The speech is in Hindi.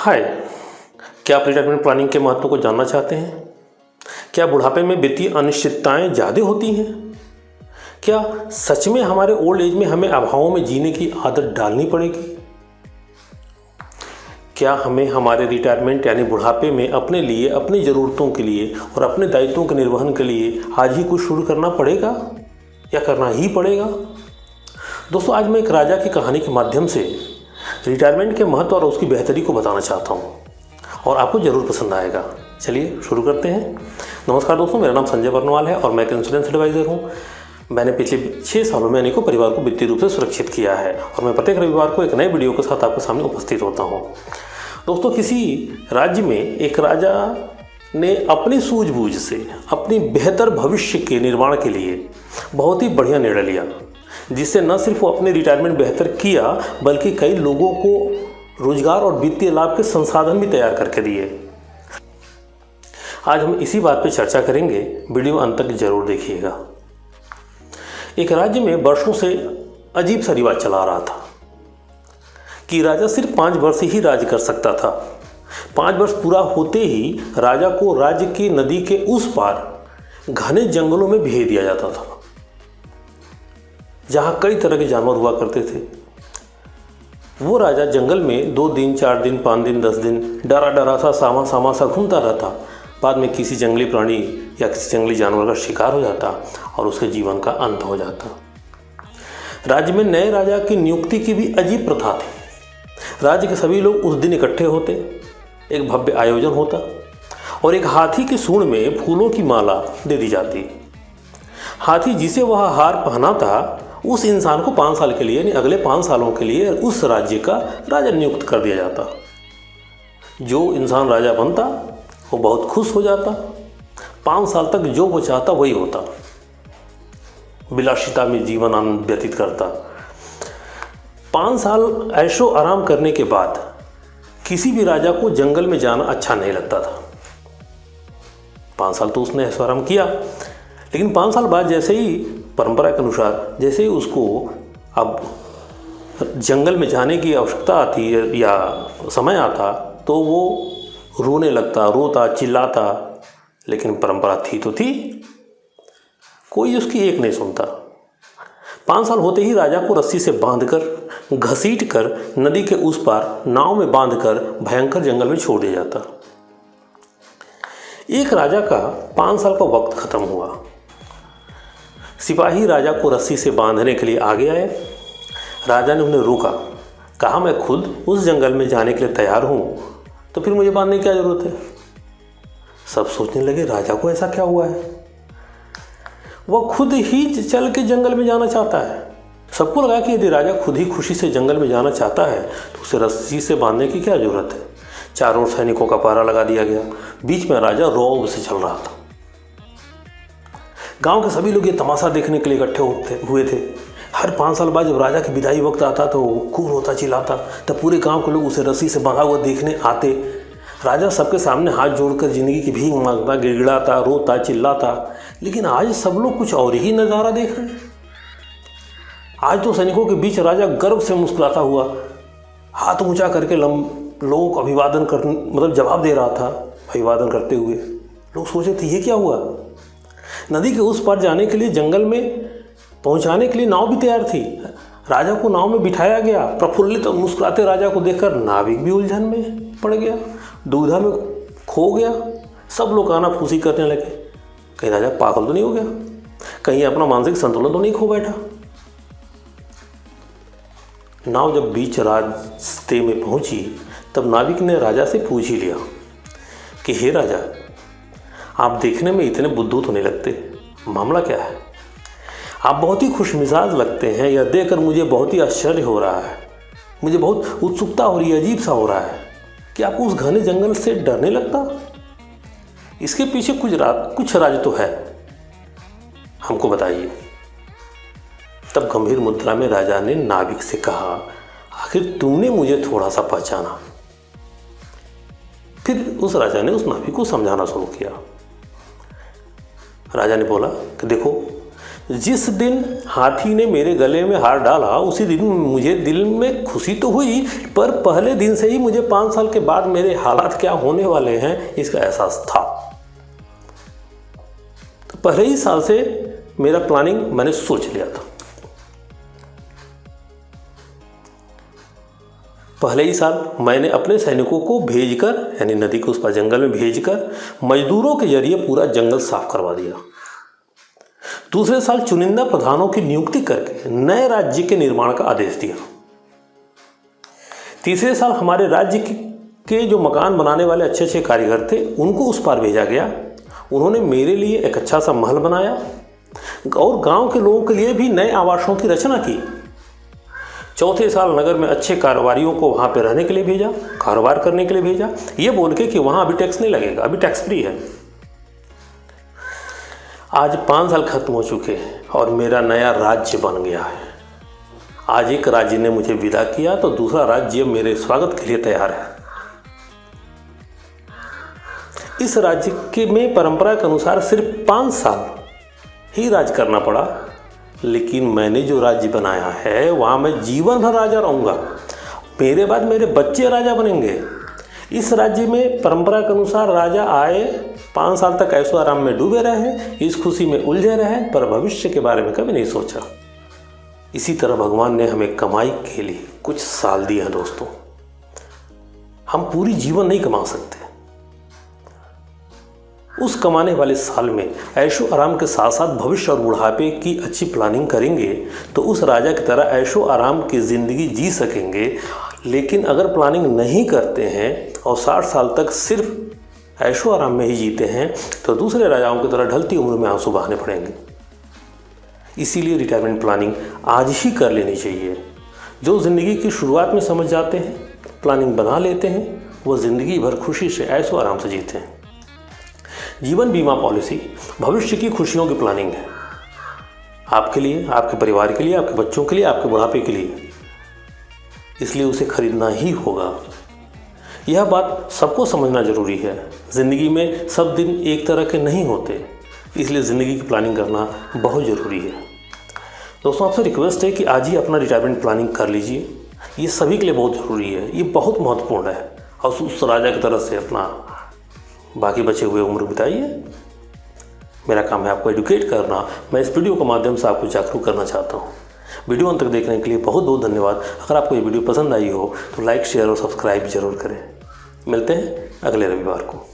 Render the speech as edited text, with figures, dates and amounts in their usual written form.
हाय, क्या आप रिटायरमेंट प्लानिंग के महत्व को जानना चाहते हैं? क्या बुढ़ापे में वित्तीय अनिश्चितताएं ज़्यादा होती हैं? क्या सच में हमारे ओल्ड एज में हमें अभावों में जीने की आदत डालनी पड़ेगी? क्या हमें हमारे रिटायरमेंट यानी बुढ़ापे में अपने लिए, अपनी ज़रूरतों के लिए और अपने दायित्वों के निर्वहन के लिए आज ही कुछ शुरू करना पड़ेगा या करना ही पड़ेगा? दोस्तों, आज मैं एक राजा की कहानी के माध्यम से रिटायरमेंट के महत्व और उसकी बेहतरी को बताना चाहता हूँ और आपको ज़रूर पसंद आएगा। चलिए शुरू करते हैं। नमस्कार दोस्तों, मेरा नाम संजय बरनवाल है और मैं एक इंश्योरेंस एडवाइज़र हूँ। मैंने पिछले 6 सालों में अनेकों परिवार को वित्तीय रूप से सुरक्षित किया है और मैं प्रत्येक रविवार को एक नए वीडियो के साथ आपके सामने उपस्थित होता हूँ। दोस्तों, किसी राज्य में एक राजा ने अपनी सूझबूझ से अपनी बेहतर भविष्य के निर्माण के लिए बहुत ही बढ़िया निर्णय लिया, जिससे न सिर्फ वो अपने रिटायरमेंट बेहतर किया बल्कि कई लोगों को रोजगार और वित्तीय लाभ के संसाधन भी तैयार करके दिए। आज हम इसी बात पर चर्चा करेंगे, वीडियो अंत तक जरूर देखिएगा। एक राज्य में वर्षों से अजीब सा रिवाज चला आ रहा था कि राजा सिर्फ 5 वर्ष ही राज कर सकता था। 5 वर्ष पूरा होते ही राजा को राज्य की नदी के उस पार घने जंगलों में भेज दिया जाता था, जहाँ कई तरह के जानवर हुआ करते थे। वो राजा जंगल में 2 दिन, 4 दिन, 5 दिन, 10 दिन डरा डरा सा सामा सा घूमता रहता। बाद में किसी जंगली प्राणी या किसी जंगली जानवर का शिकार हो जाता और उसके जीवन का अंत हो जाता। राज्य में नए राजा की नियुक्ति की भी अजीब प्रथा थी। राज्य के सभी लोग उस दिन इकट्ठे होते, एक भव्य आयोजन होता और एक हाथी के सूंड में फूलों की माला दे दी जाती। हाथी जिसे वह हार पहनाता, उस इंसान को 5 साल के लिए यानी अगले 5 सालों के लिए उस राज्य का राजा नियुक्त कर दिया जाता। जो इंसान राजा बनता वो बहुत खुश हो जाता। 5 साल तक जो वो चाहता वही होता, विलासिता में जीवन आनंद व्यतीत करता। 5 साल ऐशो आराम करने के बाद किसी भी राजा को जंगल में जाना अच्छा नहीं लगता था। 5 साल तो उसने ऐशो आराम किया, लेकिन 5 साल बाद जैसे ही परंपरा के अनुसार जैसे ही उसको अब जंगल में जाने की आवश्यकता आती या समय आता, तो वो रोने लगता, रोता, चिल्लाता। लेकिन परंपरा थी तो थी, कोई उसकी एक नहीं सुनता। 5 साल होते ही राजा को रस्सी से बांधकर, घसीटकर नदी के उस पार नाव में बांधकर भयंकर जंगल में छोड़ दिया जाता। एक राजा का 5 साल का वक्त खत्म हुआ। सिपाही राजा को रस्सी से बांधने के लिए आगे आए। राजा ने उन्हें रोका, कहा, मैं खुद उस जंगल में जाने के लिए तैयार हूँ, तो फिर मुझे बांधने की क्या जरूरत है? सब सोचने लगे, राजा को ऐसा क्या हुआ है? वह खुद ही चल के जंगल में जाना चाहता है। सबको लगा कि यदि राजा खुद ही खुशी से जंगल में जाना चाहता है तो उसे रस्सी से बांधने की क्या जरूरत है? चारों ओर सैनिकों का पहरा लगा दिया गया। बीच में राजा रौब से चल रहा था। गांव के सभी लोग ये तमाशा देखने के लिए इकट्ठे हुए थे। हर 5 साल बाद जब राजा की विदाई वक्त आता तो खूब रोता चिल्लाता, तब पूरे गांव के लोग उसे रस्सी से बंधा हुआ देखने आते। राजा सबके सामने हाथ जोड़कर जिंदगी की भीख मांगता, गिड़गिड़ाता, रोता, चिल्लाता। लेकिन आज सब लोग कुछ और ही नज़ारा देख रहे हैं। आज तो सैनिकों के बीच राजा गर्व से मुस्कुराता हुआ हाथ ऊंचा करके लोगों को अभिवादन कर जवाब दे रहा था। अभिवादन करते हुए लोग सोचे थे, ये क्या हुआ? नदी के उस पार जाने के लिए, जंगल में पहुंचाने के लिए नाव भी तैयार थी। राजा को नाव में बिठाया गया। प्रफुल्लित और मुस्कुराते राजा को देखकर नाविक भी उलझन में पड़ गया, दुविधा में खो गया। सब लोग कानाफूसी करने लगे, कहीं राजा पागल तो नहीं हो गया, कहीं अपना मानसिक संतुलन तो नहीं खो बैठा। नाव जब बीच रास्ते में पहुंची तब नाविक ने राजा से पूछ ही लिया कि हे राजा, आप देखने में इतने बुद्धू तो नहीं लगते, मामला क्या है? आप बहुत ही खुशमिजाज लगते हैं। यह देखकर मुझे बहुत ही आश्चर्य हो रहा है। मुझे बहुत उत्सुकता हो रही है, अजीब सा हो रहा है कि आपको उस घने जंगल से डर नहीं लगता? इसके पीछे कुछ राज तो है, हमको बताइए। तब गंभीर मुद्रा में राजा ने नाविक से कहा, आखिर तुमने मुझे थोड़ा सा पहचाना? फिर उस राजा ने उस नाविक को समझाना शुरू किया। राजा ने बोला कि देखो, जिस दिन हाथी ने मेरे गले में हार डाला उसी दिन मुझे दिल में खुशी तो हुई, पर पहले दिन से ही मुझे 5 साल के बाद मेरे हालात क्या होने वाले हैं इसका एहसास था। तो पहले ही साल से मेरा प्लानिंग मैंने सोच लिया था। पहले ही साल मैंने अपने सैनिकों को भेजकर, यानी नदी के उस पार जंगल में भेजकर, मजदूरों के जरिए पूरा जंगल साफ करवा दिया। दूसरे साल चुनिंदा प्रधानों की नियुक्ति करके नए राज्य के निर्माण का आदेश दिया। तीसरे साल हमारे राज्य के जो मकान बनाने वाले अच्छे अच्छे कारीगर थे उनको उस पार भेजा गया। उन्होंने मेरे लिए एक अच्छा सा महल बनाया और गांव के लोगों के लिए भी नए आवासों की रचना की। चौथे साल नगर में अच्छे कारोबारियों को वहाँ पे रहने के लिए भेजा, कारोबार करने के लिए भेजा, ये बोल के कि वहाँ अभी टैक्स नहीं लगेगा, अभी टैक्स फ्री है। आज 5 साल खत्म हो चुके हैं और मेरा नया राज्य बन गया है। आज एक राज्य ने मुझे विदा किया तो दूसरा राज्य मेरे स्वागत के लिए तैयार है। इस राज्य के में परंपरा के अनुसार सिर्फ 5 साल ही राज करना पड़ा, लेकिन मैंने जो राज्य बनाया है वहाँ मैं जीवन भर राजा रहूँगा। मेरे बाद मेरे बच्चे राजा बनेंगे। इस राज्य में परंपरा के अनुसार राजा आए, 5 साल तक ऐशो आराम में डूबे रहे, इस खुशी में उलझे रहे, पर भविष्य के बारे में कभी नहीं सोचा। इसी तरह भगवान ने हमें कमाई के लिए कुछ साल दिए हैं दोस्तों। हम पूरी जीवन नहीं कमा सकते। उस कमाने वाले साल में ऐशो आराम के साथ साथ भविष्य और बुढ़ापे की अच्छी प्लानिंग करेंगे तो उस राजा की तरह ऐशो आराम की ज़िंदगी जी सकेंगे। लेकिन अगर प्लानिंग नहीं करते हैं और 60 साल तक सिर्फ ऐशो आराम में ही जीते हैं तो दूसरे राजाओं की तरह ढलती उम्र में आंसू बहाने पड़ेंगे। इसीलिए रिटायरमेंट प्लानिंग आज ही कर लेनी चाहिए। जो ज़िंदगी की शुरुआत में समझ जाते हैं, प्लानिंग बना लेते हैं, वो ज़िंदगी भर खुशी से ऐशो आराम से जीते हैं। जीवन बीमा पॉलिसी भविष्य की खुशियों की प्लानिंग है, आपके लिए, आपके परिवार के लिए, आपके बच्चों के लिए, आपके बुढ़ापे के लिए। इसलिए उसे खरीदना ही होगा। यह बात सबको समझना जरूरी है। ज़िंदगी में सब दिन एक तरह के नहीं होते, इसलिए ज़िंदगी की प्लानिंग करना बहुत ज़रूरी है। दोस्तों, आपसे रिक्वेस्ट है कि आज ही अपना रिटायरमेंट प्लानिंग कर लीजिए। ये सभी के लिए बहुत ज़रूरी है, ये बहुत महत्वपूर्ण है। और उस राजा की तरफ से अपना बाकी बचे हुए उम्र बिताइए। मेरा काम है आपको एडुकेट करना। मैं इस वीडियो के माध्यम से आपको जागरूक करना चाहता हूँ। वीडियो अंत तक देखने के लिए बहुत बहुत धन्यवाद। अगर आपको ये वीडियो पसंद आई हो तो लाइक, शेयर और सब्सक्राइब जरूर करें। मिलते हैं अगले रविवार को।